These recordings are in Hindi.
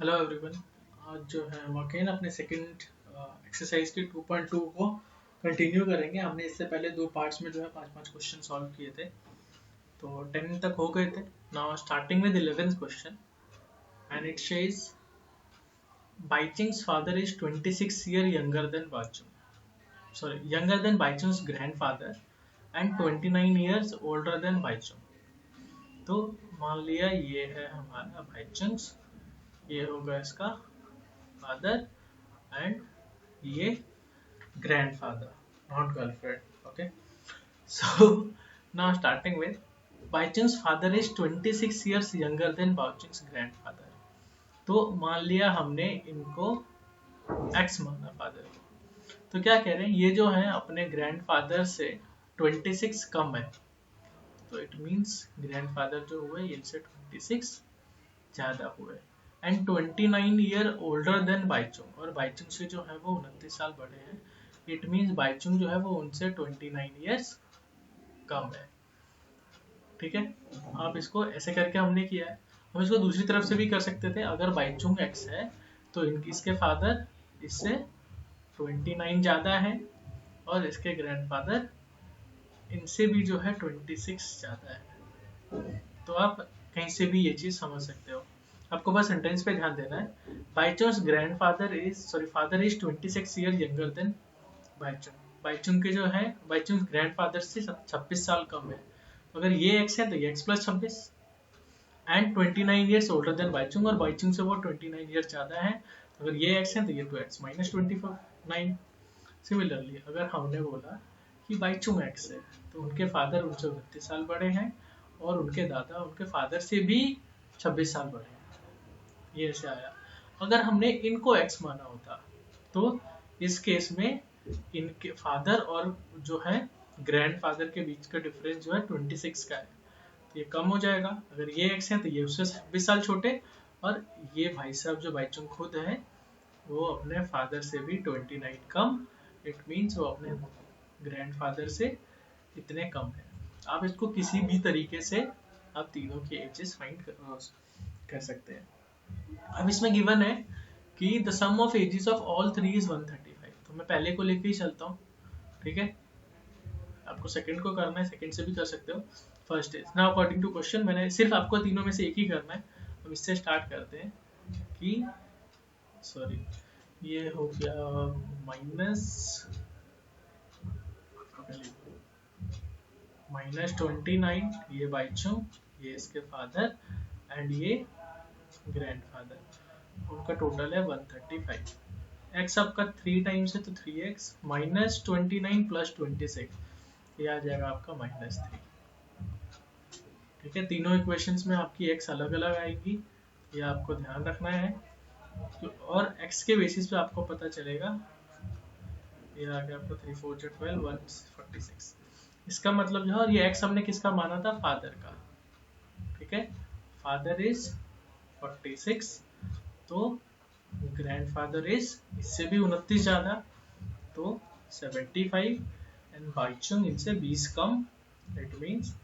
Hello everyone. आज जो है हम अगेन अपने सेकंड एक्सरसाइज की 2.2 को कंटिन्यू करेंगे। हमने इससे पहले दो पार्ट्स में जो है पांच पांच क्वेश्चन सॉल्व किए थे, तो 10 तक हो गए थे। Now starting with 11th question and it says Baichung's father is 26 year younger than younger than Baichung's grandfather and 29 years older than Baichung। तो मान लिया ये है हमारा बाइचुंग्स, ये होगा इसका फादर एंड ये grandfather, not girlfriend. Okay, so now starting with Baichung's father is 26 years younger than Baichung's grandfather। तो मान लिया हमने इनको x माना फादर को, तो क्या कह रहे हैं, ये जो है अपने ग्रैंडफादर से 26 कम है, तो इट मींस ग्रैंडफादर जो हुए इनसे 26 ज्यादा हुए and 29 year older than Bhaichung, और बाइचुंग से जो है वो 29 साल बड़े हैं। इट मींस बाइचुंग जो है वो उनसे 29 ईयर्स कम है। ठीक है, अब इसको ऐसे करके हमने किया है। हम इसको दूसरी तरफ से भी कर सकते थे। अगर बाइचुंग एक्स है तो इसके फादर इससे 29 ज्यादा है और इसके ग्रैंडफादर इनसे भी जो है 26 ज्यादा है। तो आप कहीं से भी ये चीज समझ सकते हो। आपको बस सेंटेंस पे ध्यान देना है। Baichung's grandfather is father is 26 year younger than Baichung. Baichung के जो है बाइचुंग ग्रैंडफादर से 26 साल कम है। अगर ये एक्स है तो ये x plus 26 and 29 years older than Bhaichung, और बाइचुंग से वो 29 ईयर ज्यादा है। अगर ये एक्स है तो ये 2x माइनस 29। सिमिलरली अगर हमने बोला कि बाइचुंग एक्स है तो उनके फादर उनसे 29 साल बड़े हैं और उनके दादा उनके फादर से भी 26 साल बड़े हैं। ये ऐसे आया। अगर हमने इनको एक्स माना होता तो इस केस में इनके फादर और जो है ग्रैंडफादर के बीच का डिफरेंस जो है 26 का है, तो ये कम हो जाएगा। अगर ये एक्स है तो ये उससे 26 साल छोटे, और ये भाई साहब जो बाइचुंग खुद है वो अपने फादर से भी 29 कम। इट मीन्स वो अपने ग्रैंडफादर से इतने कम है। आप इसको किसी भी तरीके से आप तीनों के एजेस फाइंड कर सकते हैं। अब इसमें गिवन है कि the sum of ages of all three is 135। तो मैं पहले को लेके ही चलता हूँ। ठीक है, आपको सेकंड को करना है, सेकंड से भी कर सकते हो। First is now according to question, मैंने सिर्फ आपको तीनों में से एक ही करना है। अब इससे स्टार्ट करते हैं कि ये हो गया -29, ये बाइचुंग, ये इसके फादर एंड ये ग्रैंडफादर, उनका टोटल है 135। एक्स आपका 3 टाइम्स है तो 3x -29 + 26, ये आ जाएगा आपका -3। ठीक है, तीनों इक्वेशंस में आपकी एक्स अलग अलग आएगी, ये आपको ध्यान रखना है। तो और एक्स के बेसिस पे आपको पता चलेगा। ये आ गया आपको 3 4 12 146। इसका मतलब जो है ये एक्स हमने किसका माना था, फादर का। ठीक है, फादर इज 46, तो ग्रैंडफादर इज इससे भी 29 ज्यादा, तो 75 एंड बाइचुंग इनसे 20 कम। इट मींस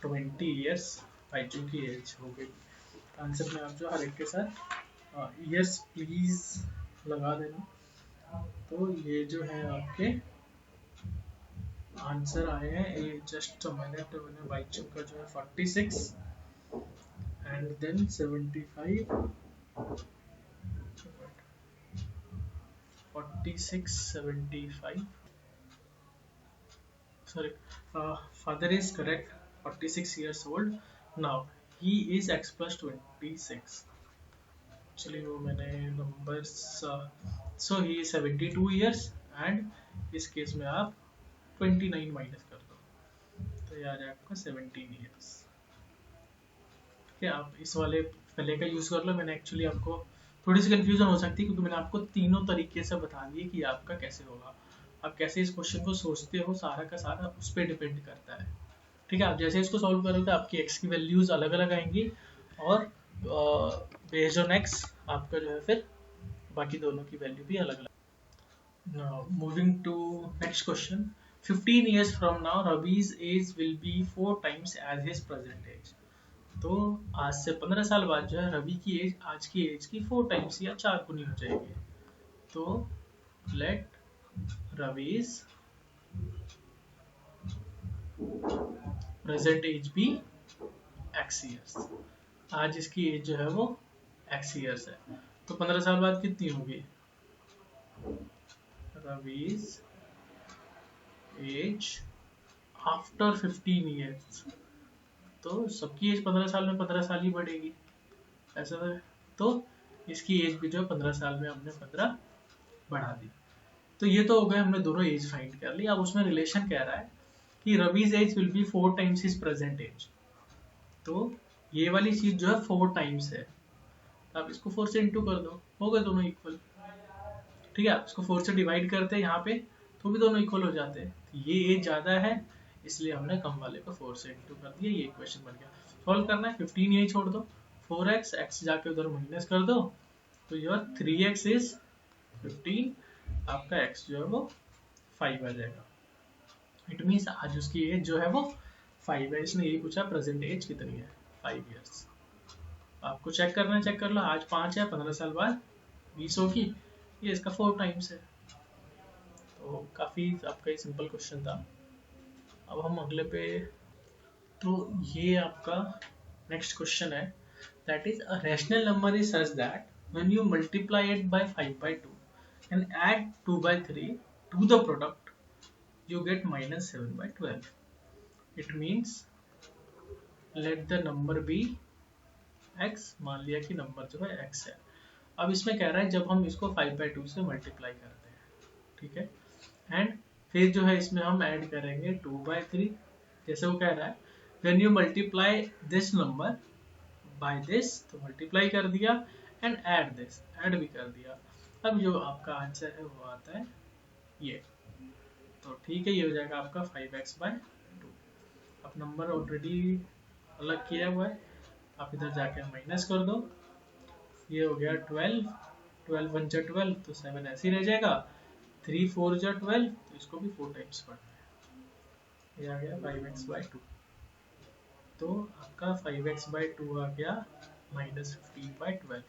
20 इयर्स बाइचुंग की एज हो गई। आंसर में आप जो हर एक के साथ ईयर्स प्लीज लगा देना। तो ये जो है आपके आंसर आए हैं। ये जस्ट मिनट, मैंने बाइचुंग का जो है 46 and then 75 46 75। sorry, father is correct, 46 years old। now he is x plus 26। चलिए वो मैंने numbers, so he is 72 years and इस केस में आप 29 माइनस कर दो तो ये आ जाएगा आपका 17 years। ठीक है, आप इस वाले पहले का यूज कर लो। मैंने एक्चुअली आपको थोड़ी सी कंफ्यूजन हो सकती है क्योंकि मैंने आपको तीनों तरीके से बता दिए कि आपका कैसे होगा। आप कैसे इस क्वेश्चन को सोचते हो सारा का सारा उस पर डिपेंड करता है। ठीक है, आप जैसे इसको सॉल्व करोगे आपकी एक्स की वैल्यूज अलग अलग आएंगी और बेस्ड ऑन एक्स आपका जो है फिर बाकी दोनों की वैल्यू भी अलग अलग। Now moving to next question. 15 years from now Ravi's age will be 4 times as his present age। तो आज से 15 साल बाद जो है रवि की एज आज की एज की 4 टाइम्स या 4 गुनी हो जाएगी। तो let Ravi's present age be x years। आज इसकी एज जो है वो x years है। तो 15 साल बाद कितनी होगी? Ravi's age after 15 years। तो सबकी एज 15 साल में 15 साल ही बढ़ेगी ऐसा है। तो इसकी एज भी जो है 15 साल में हमने 15 बढ़ा दी। तो ये तो हो गए, हमने दोनों एज फाइंड कर ली। अब उसमें रिलेशन कह रहा है कि Ravi's age will be 4 times his present age. तो ये वाली चीज जो है 4 टाइम्स है, आप इसको 4 से इंटू कर दो, हो गए दोनों इक्वल। ठीक है, इसको 4 से डिवाइड करते हैं यहाँ पे तो भी दोनों इक्वल हो जाते हैं। तो ये एज ज्यादा है इसलिए हमने कम वाले को 4 से इंटू कर दिया, ये इक्वेशन बन गया। सॉल्व करना है, 15 यही छोड़ दो, 4x x जाके उधर माइनस कर दो, तो योर 3x इज 15, आपका x जो है वो 5 आ जाएगा। इट मीन्स आज उसकी एज जो है वो 5 है। इसने यही पूछा प्रेजेंट एज कितनी है, 5 years। आपको चेक करना है, चेक कर लो। आज 5 है, 15 साल बाद 20 होगी, ये इसका 4 टाइम्स है। तो काफी आपका ये सिंपल क्वेश्चन था। अब हम अगले पे, तो ये आपका नेक्स्ट क्वेश्चन है, that is a rational number is such that when you multiply it by 5/2 and add 2/3 to the product you get minus 7/12। it means let the number be x। मान लिया कि नंबर जो है x है। अब इसमें कह रहा है जब हम इसको 5/2 से मल्टीप्लाई करते हैं, ठीक है, एंड फिर जो है इसमें हम ऐड करेंगे 2/3। जैसे वो कह रहा है when you multiply this number by this, तो मल्टीप्लाई कर दिया, एंड ऐड दिस, ऐड भी कर दिया। अब जो आपका आंसर है वो आता है ये। तो ठीक है, ये हो जाएगा आपका 5x/2। अब नंबर ऑलरेडी अलग किया हुआ है, आप इधर जाके माइनस कर दो, ये हो गया 12, 12 1 जा 12, तो 7 ऐसे ही रह जाएगा। 3 4 जा 12, तो इसको भी 4 टाइम्स पढ़ना है। ये आ गया 5x/2। तो आपका 5x/2 आ गया -15/12।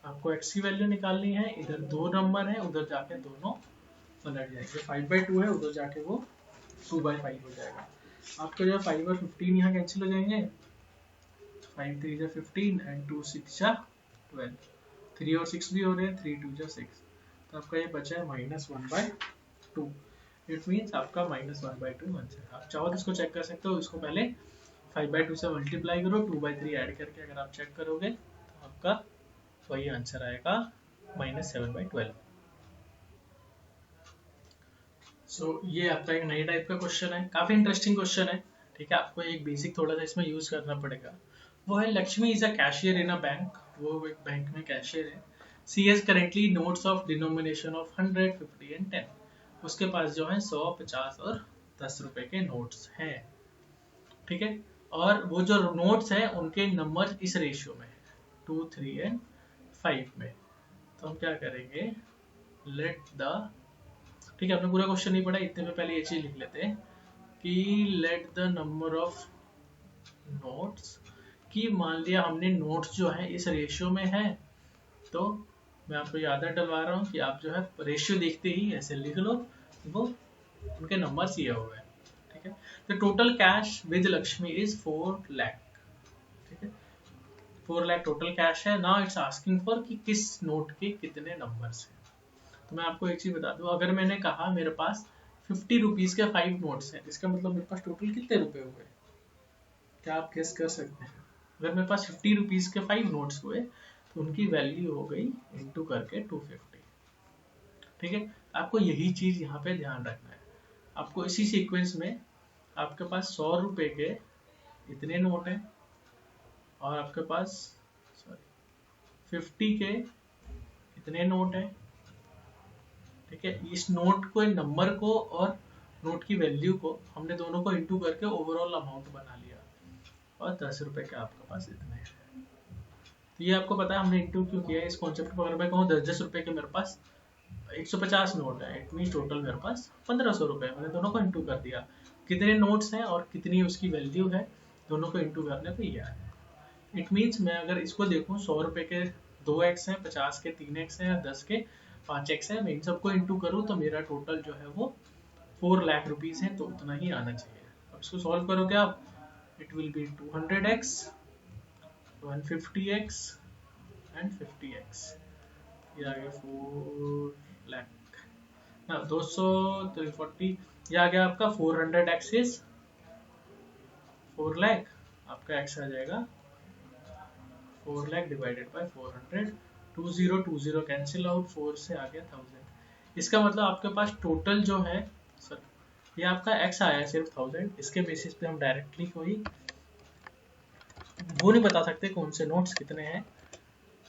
आपको x की वैल्यू निकालनी है, इधर 2 नंबर है, उधर जाके दोनों पलट जाएंगे। 5/2 है, उधर जाके वो 2/5 हो जाएगा। आपका जो 5 और 15 यहाँ कैंसिल हो जाएंगे, 5 3 जा 15 एंड 2 6 जा 12, 3 और 6 भी हो रहे हैं, 3 2 जा 6, तो आपका ये बचा है -1/2। इट मीन्स आपका -1/2 आंसर है। आप चाहो तो इसको चेक कर सकते हो, इसको पहले 5/2 से मल्टीप्लाई करो, 2/3 ऐड करके अगर आप चेक करोगे तो आपका वही आंसर आएगा -7/12। सो ये आपका एक नई टाइप का क्वेश्चन है, काफी इंटरेस्टिंग क्वेश्चन है। ठीक है, आपको एक बेसिक थोड़ा सा इसमें यूज करना पड़ेगा। वो है Lakshmi is a cashier in a bank. वो एक बैंक में कैशियर है। She has currently notes of denomination of 100, 50 and 10। उसके पास जो है 100, 50 और 10 रुपए के नोट्स हैं। ठीक है, और वो जो नोट्स हैं उनके नंबर इस रेशियो में है 2, 3 एंड 5 में। तो हम क्या करेंगे, लेट द, ठीक है, आपने पूरा क्वेश्चन नहीं पढ़ा, इतने में पहले ये चीज लिख लेते हैं कि let the number of notes, कि मान लिया हमने नोट्स जो है इस रेशियो में है, तो मैं आपको ये आदत डलवा रहा हूँ कि आप जो है रेशियो देखते ही ऐसे लिख लो, वो उनके नंबर्स ये हो गए। ठीक है, तो total cash with Lakshmi is 4 lakh. ठीक है, 4 लाख टोटल कैश है। नाउ इट्स आस्किंग फॉर कि किस नोट के कितने नंबर्स हैं। तो मैं आपको एक चीज बता दूं, अगर मैंने कहा मेरे पास 50 रुपीज के 5 नोट्स हैं, इसका मतलब मेरे पास टोटल कितने रुपए हुए, क्या आप गेस कर सकते हैं? अगर मेरे पास 50 रुपीज के 5 नोट्स हुए तो उनकी वैल्यू हो गई इंटू करके 250। ठीक है, आपको यही चीज यहाँ पे ध्यान रखना है। आपको इसी सीक्वेंस में आपके पास 100 रुपए के इतने नोट हैं, और आपके पास 50 के इतने नोट हैं। ठीक है, इस नोट को, नंबर को और नोट की वैल्यू को हमने दोनों को इंटू करके ओवरऑल अमाउंट बना लिया, और 10 रुपए के आपके पास इतने हैं। तो ये आपको पता है हमने इंटू क्यों किया है इस कॉन्सेप्ट को। अगर मैं कहूँ 10 रुपए के मेरे पास 150 नोट है, इट मीन टोटल मेरे पास 1500 रुपए, मैंने दोनों को इंटू कर दिया। कितने नोट्स हैं और कितनी उसकी वैल्यू है, दोनों को इंटू करने पे ये आया। इट मीन्स मैं अगर इसको देखूँ 100 रुपये के 2x हैं, 50 के 3x हैं, 10 के 5x हैं, मैं इन सबको इंटू करूँ तो मेरा टोटल जो है वो 4 लाख रुपीज़ है, तो उतना ही आना चाहिए। अब इसको सॉल्व करोगे आप, it will be 200x, 150x and 50x। ये आ गया 4 लाख ना, 200 340, ये आ गया आपका 400x इज 4 लाख। आपका x आ जाएगा 4 lakh divided by 400, 20 cancel out, 4 से आ गया 1000। इसका मतलब आपके पास टोटल जो है, सर ये आपका x आया है सिर्फ 1000। इसके बेसिस पे हम डायरेक्टली कोई वो नहीं बता सकते कौन से नोट्स कितने हैं,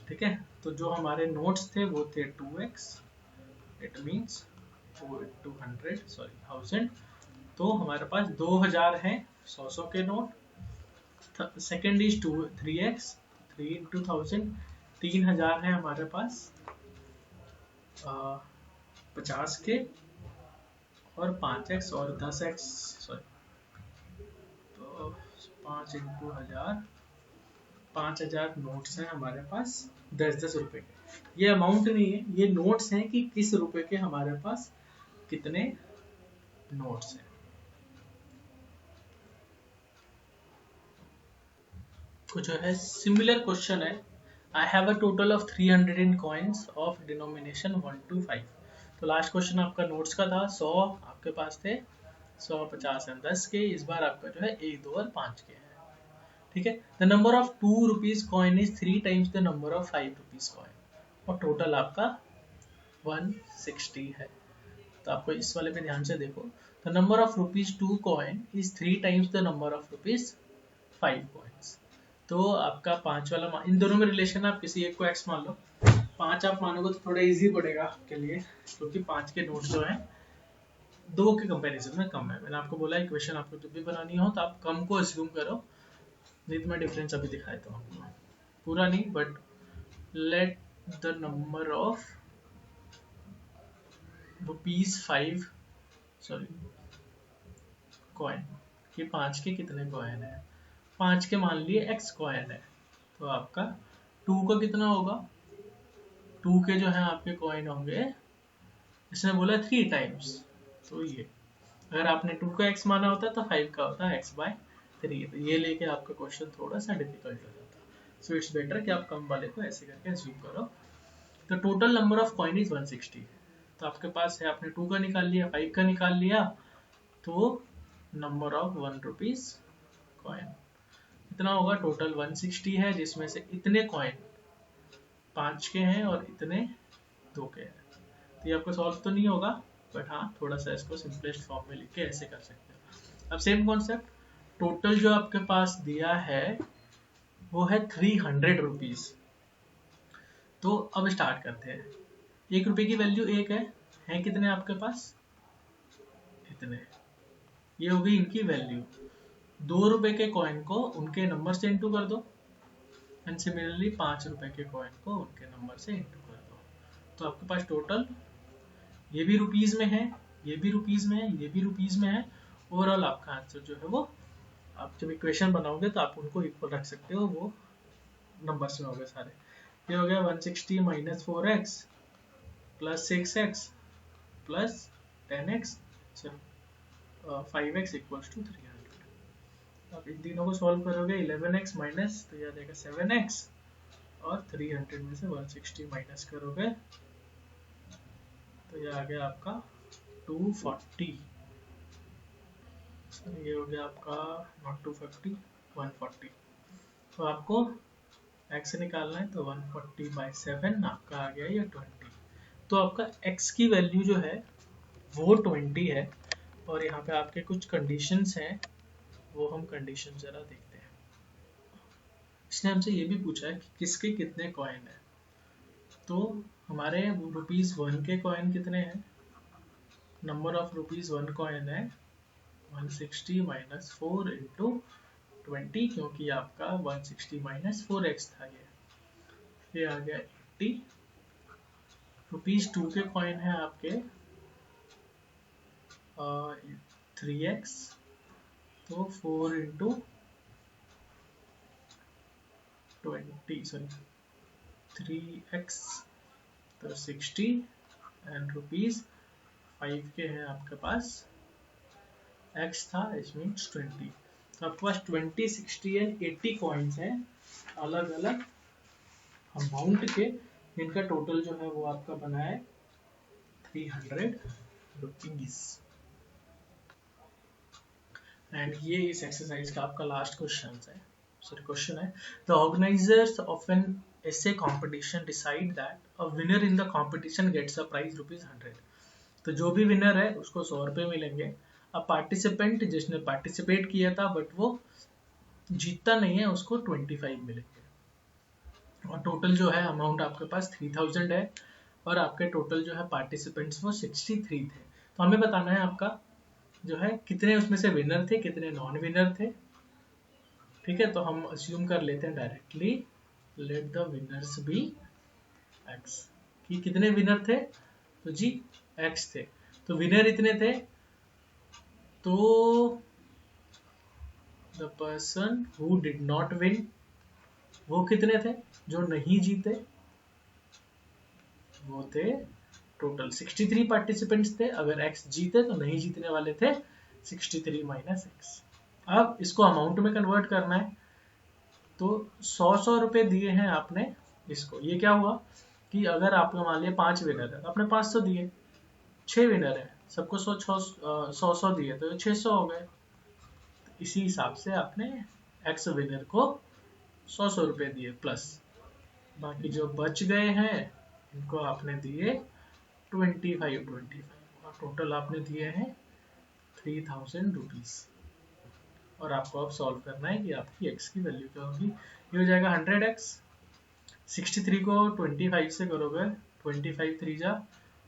ठीक है। तो जो हमारे नोट्स थे वो थे 2x, इट मीन्स 200 सॉरी 1000। तो हमारे पास 2000 हैं 100 के note. Second is 3x, 3 into 1000, 3000 है हमारे पास 50 के, और 5x और 10x, सॉरी तो 5 इंटू 1000, 5000 नोट्स हैं हमारे पास 10-10 रुपए के। ये अमाउंट नहीं है, ये नोट्स हैं कि किस रुपए के हमारे पास कितने नोट्स हैं। कुछ जो है सिमिलर क्वेश्चन है, I have a total of 300 in coins of denomination 1 to 5। तो लास्ट क्वेश्चन आपका नोट्स का था, 100 आपके पास थे, 100, 50 एंड 10 के। इस बार आपका जो है 1, 2 और 5 के है, ठीक है। The number of 2 rupees coin is 3 times the number of 5 rupees coin, और टोटल आपका 160 है। तो आपको इस वाले पे ध्यान से देखो, the number of ₹2 coin is 3 times the number of ₹5 coins. तो आपका 5 वाला, इन दोनों में रिलेशन आप किसी एक को x मान लो, 5 आप मानोगे तो थोड़ा इजी पड़ेगा आपके लिए, क्योंकि 5 के नोट जो हैं 2 के कंपैरिजन में कम है। मैंने आपको बोला इक्वेशन आपको जब भी बनानी हो तो आप कम को अस्यूम करो, नहीं तो मैं डिफरेंस अभी दिखाया तो आपको, पूरा नहीं, but let the number of ₹5 sorry coin, कि 5 के कितने कॉइन है, 5 के मान लिए x कॉइन है, तो आपका 2 का कितना होगा, 2 के जो है आपके कॉइन होंगे, इसने बोला 3 टाइम्स, तो ये अगर आपने 2 का x माना होता तो 5 का होता x/3। तो ये लेके आपका क्वेश्चन थोड़ा सा डिफिकल्ट हो जाता, सो इट्स बेटर कि आप कम वाले को ऐसे करके अज्यूम करो। तो total number of coin is 160। तो आपके पास है, आपने 2 का निकाल लिया, 5 का निकाल लिया, तो नंबर ऑफ 1 रुपीज कॉइन इतना होगा। टोटल 160 है, जिसमें से इतने कॉइन 5 के हैं और इतने 2 के हैं। तो ये आपको सॉल्व तो नहीं होगा, बट हाँ थोड़ा सा इसको सिंपलेस्ट फॉर्म में लिख के ऐसे कर सकते हो। अब सेम कॉन्सेप्ट, टोटल जो आपके पास दिया है वो है 300 रुपीज। तो अब स्टार्ट करते हैं। 1 रुपए की वैल्यू 1 है कितने आपके पास, इतने, ये होगी इनकी वैल्यू। 2 रुपए के कॉइन को उनके नंबर से इंटू कर दो, एंड सिमिलरली 5 रुपए के कॉइन को उनके नंबर से इंटू कर दो। तो आपके पास टोटल ये भी रुपीज में है, ये भी रुपीज में है, ये भी रुपीज में है। ओवरऑल आपका आंसर जो है वो, आप जब इक्वेशन बनाओगे तो आप उनको इक्वल रख सकते हो, वो नंबर्स में हो गए सारे। ये हो गया 160 minus 4x plus 6x plus 10x 5x equals to 300। आप इन तीनों को सॉल्व करोगे, 11x माइनस, तो यह देगा 7x, और 300 में से 160 माइनस करोगे तो ये आ गया आपका 240। ये हो गया आपका नॉट 250, 140। तो आपको x निकालना है, तो 140/7 आपका आ गया ये 20। तो आपका x की वैल्यू जो है वो 20 है, और यहाँ पे आपके कुछ कंडीशंस हैं, वो हम कंडीशन जरा देखते हैं। इसने हमसे ये भी पूछा है कि किसके कितने कॉइन है। तो हमारे ₹1 के कॉइन कितने हैं, नंबर ऑफ ₹1 कॉइन है 160 माइनस 4 इंटू 20, क्योंकि आपका 160 माइनस 4x था, ये आ गया 80। ₹2 के कॉइन है आपके 3x, तो 4 इंटू 3x तो 60 एंड रुपीज 5 के हैं आपके पास, x था इस मीन्स 20, तो आपके पास 20, 60 एंड 80 कॉइन्स हैं अलग अलग अमाउंट के, इनका टोटल जो है वो आपका बना है 300 रुपीज। एंड ये इस एक्सरसाइज का आपका लास्ट क्वेश्चन है। The organisers of an essay competition decide that a winner in the competition gets a prize ₹100। तो जो भी विनर है उसको 100 रुपए मिलेंगे। अब पार्टिसिपेंट जिसने पार्टिसिपेट किया था बट वो जीतता नहीं है उसको 25 मिलेंगे। और टोटल जो है अमाउंट आपके पास 3000 है और आपके टोटल जो है पार्टिसिपेंट्स वो 63 थे। तो हमें बताना है आपका जो है कितने उसमें से विनर थे, कितने नॉन विनर थे। ठीक है, तो हम अस्यूम कर लेते हैं directly, let the winners be x, कि कितने विनर थे, तो जी x थे। तो विनर इतने थे, तो the person who did not win वो कितने थे, जो नहीं जीते, वो थे टोटल 63 पार्टिसिपेंट्स थे। अगर x जीते तो नहीं जीतने वाले थे 63 माइनस x। अब इसको अमाउंट में कन्वर्ट करना है, तो 100 रुपए दिए हैं आपने इसको। ये क्या हुआ कि अगर आपको मान लिया 5 विनर है तो आपने 500 दिए, 6 विनर है सबको 100 दिए तो 600 हो गए। इसी हिसाब से आपने एक्स विनर को 100 रुपए दिए प्लस बाकी जो बच गए हैं इनको आपने दिए 25 और टोटल आपने दिए हैं 3000 रुपीज। और आपको अब सॉल्व करना है कि आपकी x की वैल्यू क्या होगी। ये हो जाएगा 100x, 63 को 25 से करोगे 25 3 जा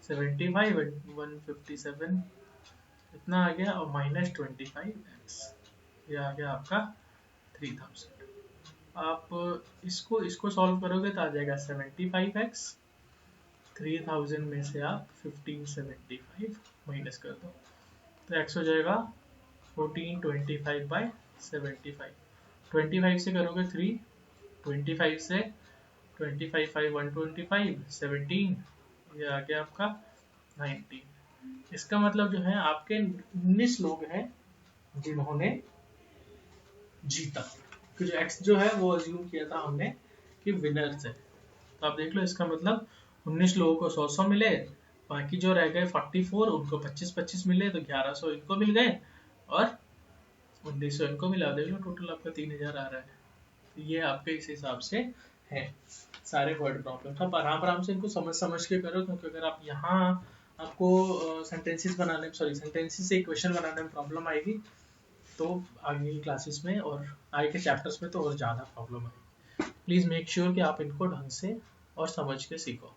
75, 157 इतना आ गया, और माइनस 25x ये आ गया आपका 3000। आप इसको सॉल्व करोगे तो आ जाएगा 75x, 3000 में से आप 1575 माइनस कर दो तो x हो जाएगा 1425 by 75। 25 से करोगे 3, 25 से 25 5 125 17, ये आ गया आपका 19। इसका मतलब जो है आपके 19 लोग हैं जिन्होंने जीता, तो जो x जो है वो अज्यूम किया था हमने कि विनर्स है। तो आप देख लो इसका मतलब 19 लोगों को 100 मिले, बाकी जो रह गए 44 उनको 25 मिले, तो 1100 इनको मिल गए और 1900 इनको मिला। देख लो टोटल आपका 3000 आ रहा है। तो ये आपके इस हिसाब से है सारे वर्ड प्रॉब्लम। आप आराम से इनको समझ के करो, क्योंकि अगर आप यहाँ आपको सेंटेंसेस से इक्वेशन बनाने में प्रॉब्लम आएगी तो आगे की क्लासेस में और आगे के चैप्टर्स में तो और ज़्यादा प्रॉब्लम आएगी। प्लीज़ मेक श्योर कि आप इनको ढंग से और समझ के सीखो।